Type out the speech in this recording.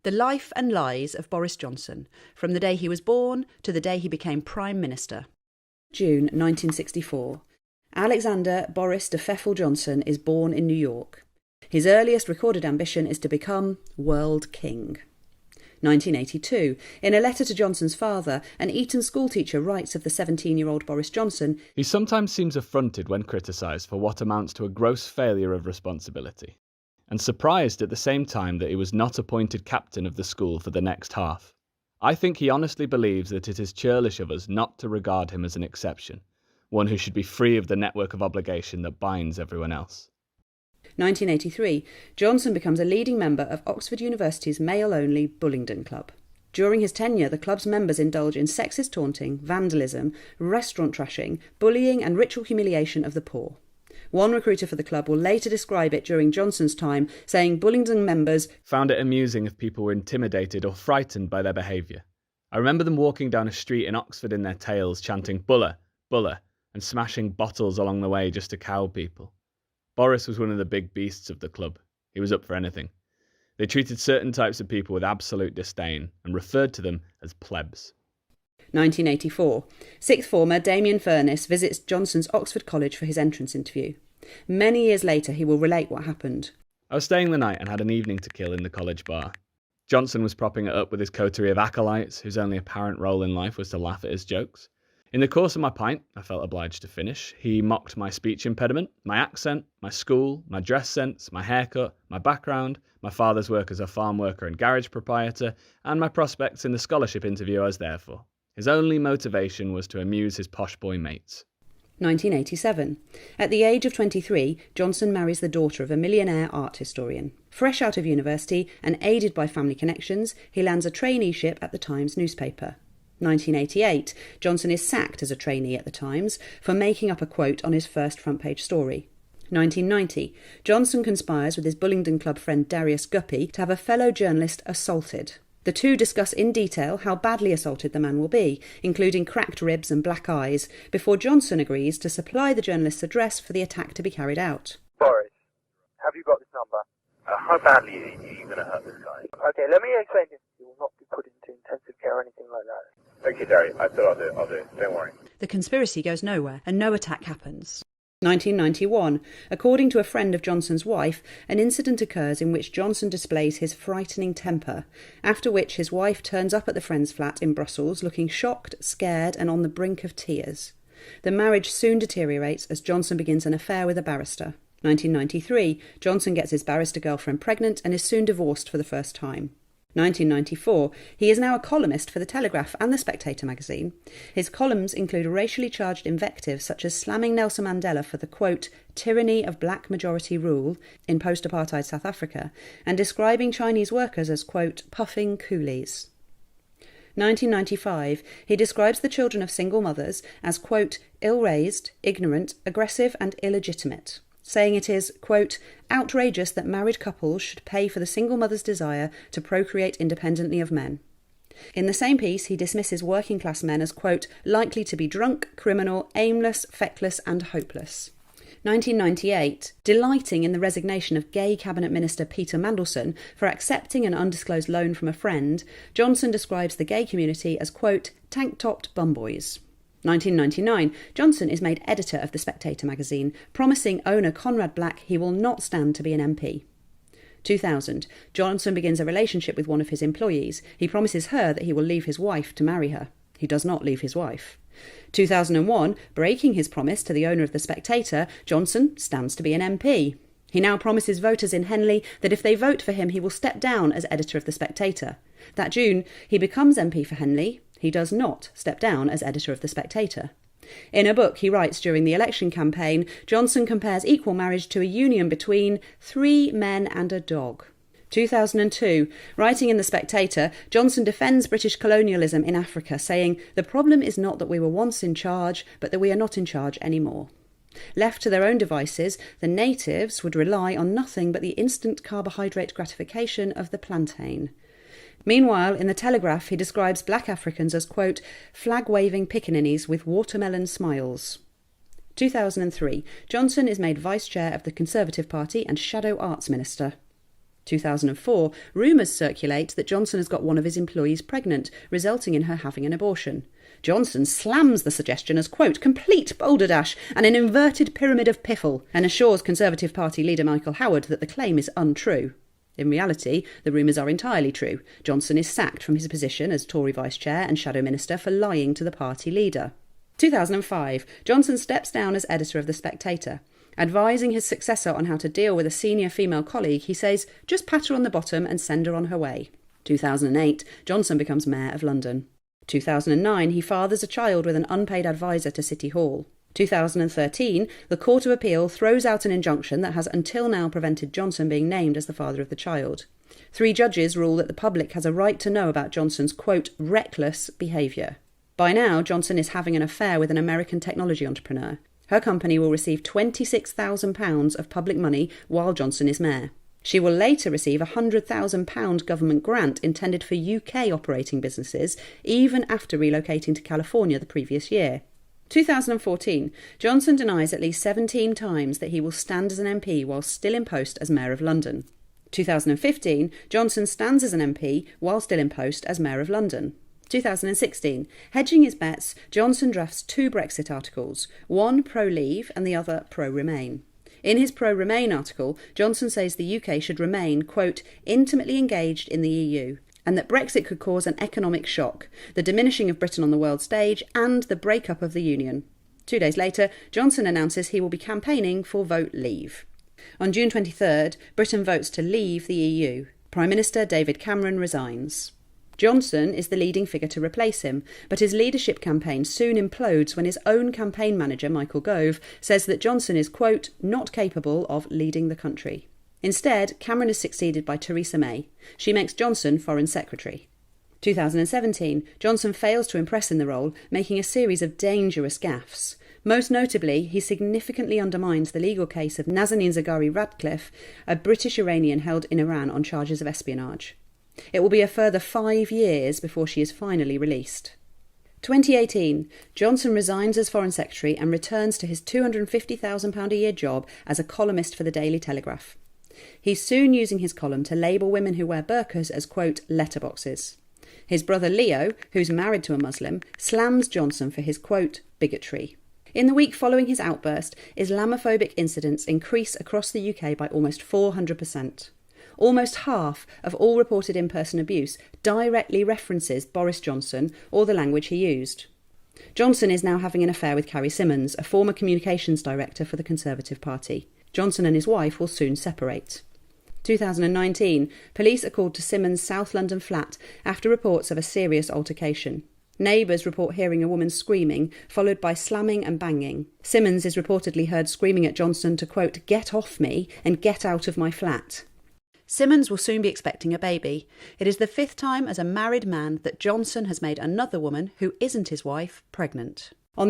The Life and Lies of Boris Johnson, from the day he was born to the day he became Prime Minister. June 1964. Alexander Boris de Pfeffel Johnson is born in New York. His earliest recorded ambition is to become World King. 1982. In a letter to Johnson's father, an Eton schoolteacher writes of the 17-year-old Boris Johnson, "He sometimes seems affronted when criticised for what amounts to a gross failure of responsibility, and surprised at the same time that he was not appointed captain of the school for the next half. I think he honestly believes that it is churlish of us not to regard him as an exception, one who should be free of the network of obligation that binds everyone else." 1983. Johnson becomes a leading member of Oxford University's male-only Bullingdon Club. During his tenure, the club's members indulge in sexist taunting, vandalism, restaurant trashing, bullying and ritual humiliation of the poor. One recruiter for the club will later describe it during Johnson's time, saying Bullingdon members found it amusing if people were intimidated or frightened by their behaviour. I remember them walking down a street in Oxford in their tails, chanting "Buller, Buller," and smashing bottles along the way just to cow people. Boris was one of the big beasts of the club. He was up for anything. They treated certain types of people with absolute disdain and referred to them as plebs. 1984. Sixth former Damien Furness visits Johnson's Oxford College for his entrance interview. Many years later, he will relate what happened. "I was staying the night and had an evening to kill in the college bar. Johnson was propping it up with his coterie of acolytes, whose only apparent role in life was to laugh at his jokes. In the course of my pint, I felt obliged to finish. He mocked my speech impediment, my accent, my school, my dress sense, my haircut, my background, my father's work as a farm worker and garage proprietor, and my prospects in the scholarship interview I was there for. His only motivation was to amuse his posh boy mates." 1987. At the age of 23, Johnson marries the daughter of a millionaire art historian. Fresh out of university and aided by family connections, he lands a traineeship at the Times newspaper. 1988. Johnson is sacked as a trainee at the Times for making up a quote on his first front-page story. 1990. Johnson conspires with his Bullingdon Club friend Darius Guppy to have a fellow journalist assaulted. The two discuss in detail how badly assaulted the man will be, including cracked ribs and black eyes, before Johnson agrees to supply the journalist's address for the attack to be carried out. "Boris, have you got this number? How badly are you going to hurt this guy?" "Okay, let me explain this. You will not be put into intensive care or anything like that." "Okay, Derry, I thought I'll do it. Don't worry." The conspiracy goes nowhere, and no attack happens. 1991. According to a friend of Johnson's wife, an incident occurs in which Johnson displays his frightening temper, after which his wife turns up at the friend's flat in Brussels looking shocked, scared and on the brink of tears. The marriage soon deteriorates as Johnson begins an affair with a barrister. 1993. Johnson gets his barrister girlfriend pregnant and is soon divorced for the first time. 1994. He is now a columnist for The Telegraph and The Spectator magazine. His columns include racially charged invectives such as slamming Nelson Mandela for the, quote, tyranny of black majority rule in post-apartheid South Africa, and describing Chinese workers as, quote, puffing coolies. 1995. He describes the children of single mothers as, quote, ill-raised, ignorant, aggressive and illegitimate, saying it is, quote, outrageous that married couples should pay for the single mother's desire to procreate independently of men. In the same piece, he dismisses working class men as, quote, likely to be drunk, criminal, aimless, feckless and hopeless. 1998. Delighting in the resignation of gay Cabinet Minister Peter Mandelson for accepting an undisclosed loan from a friend, Johnson describes the gay community as, quote, tank-topped bumboys. 1999. Johnson is made editor of The Spectator magazine, promising owner Conrad Black he will not stand to be an MP. 2000. Johnson begins a relationship with one of his employees. He promises her that he will leave his wife to marry her. He does not leave his wife. 2001. Breaking his promise to the owner of The Spectator, Johnson stands to be an MP. He now promises voters in Henley that if they vote for him, he will step down as editor of The Spectator. That June, he becomes MP for Henley. He does not step down as editor of The Spectator. In a book he writes during the election campaign, Johnson compares equal marriage to a union between 3 men and a dog. 2002. Writing in The Spectator, Johnson defends British colonialism in Africa, saying, the problem is not that we were once in charge, but that we are not in charge anymore. Left to their own devices, the natives would rely on nothing but the instant carbohydrate gratification of the plantain. Meanwhile, in The Telegraph, he describes black Africans as, quote, flag-waving pickaninnies with watermelon smiles. 2003. Johnson is made vice chair of the Conservative Party and shadow arts minister. 2004, rumours circulate that Johnson has got one of his employees pregnant, resulting in her having an abortion. Johnson slams the suggestion as, quote, complete balderdash and an inverted pyramid of piffle, and assures Conservative Party leader Michael Howard that the claim is untrue. In reality, the rumours are entirely true. Johnson is sacked from his position as Tory Vice Chair and Shadow Minister for lying to the party leader. 2005, Johnson steps down as editor of The Spectator. Advising his successor on how to deal with a senior female colleague, he says, just pat her on the bottom and send her on her way. 2008, Johnson becomes Mayor of London. 2009, he fathers a child with an unpaid advisor to City Hall. 2013, the Court of Appeal throws out an injunction that has until now prevented Johnson being named as the father of the child. 3 judges rule that the public has a right to know about Johnson's, quote, reckless behaviour. By now, Johnson is having an affair with an American technology entrepreneur. Her company will receive £26,000 of public money while Johnson is mayor. She will later receive a £100,000 government grant intended for UK operating businesses, even after relocating to California the previous year. 2014, Johnson denies at least 17 times that he will stand as an MP while still in post as Mayor of London. 2015, Johnson stands as an MP while still in post as Mayor of London. 2016, hedging his bets, Johnson drafts 2 Brexit articles, one pro-Leave and the other pro-Remain. In his pro-Remain article, Johnson says the UK should remain, quote, intimately engaged in the EU, and that Brexit could cause an economic shock, the diminishing of Britain on the world stage, and the breakup of the Union. 2 days later, Johnson announces he will be campaigning for Vote Leave. On June 23rd, Britain votes to leave the EU. Prime Minister David Cameron resigns. Johnson is the leading figure to replace him, but his leadership campaign soon implodes when his own campaign manager, Michael Gove, says that Johnson is, quote, not capable of leading the country. Instead, Cameron is succeeded by Theresa May. She makes Johnson Foreign Secretary. 2017, Johnson fails to impress in the role, making a series of dangerous gaffes. Most notably, he significantly undermines the legal case of Nazanin Zaghari Ratcliffe, a British Iranian held in Iran on charges of espionage. It will be a further 5 years before she is finally released. 2018, Johnson resigns as Foreign Secretary and returns to his £250,000 a year job as a columnist for the Daily Telegraph. He's soon using his column to label women who wear burqas as, quote, letterboxes. His brother Leo, who's married to a Muslim, slams Johnson for his, quote, bigotry. In the week following his outburst, Islamophobic incidents increase across the UK by almost 400%. Almost half of all reported in-person abuse directly references Boris Johnson or the language he used. Johnson is now having an affair with Carrie Symonds, a former communications director for the Conservative Party. Johnson and his wife will soon separate. 2019, police are called to Symonds' South London flat after reports of a serious altercation. Neighbours report hearing a woman screaming, followed by slamming and banging. Symonds is reportedly heard screaming at Johnson to, quote, get off me and get out of my flat. Symonds will soon be expecting a baby. It is the 5th time as a married man that Johnson has made another woman, who isn't his wife, pregnant.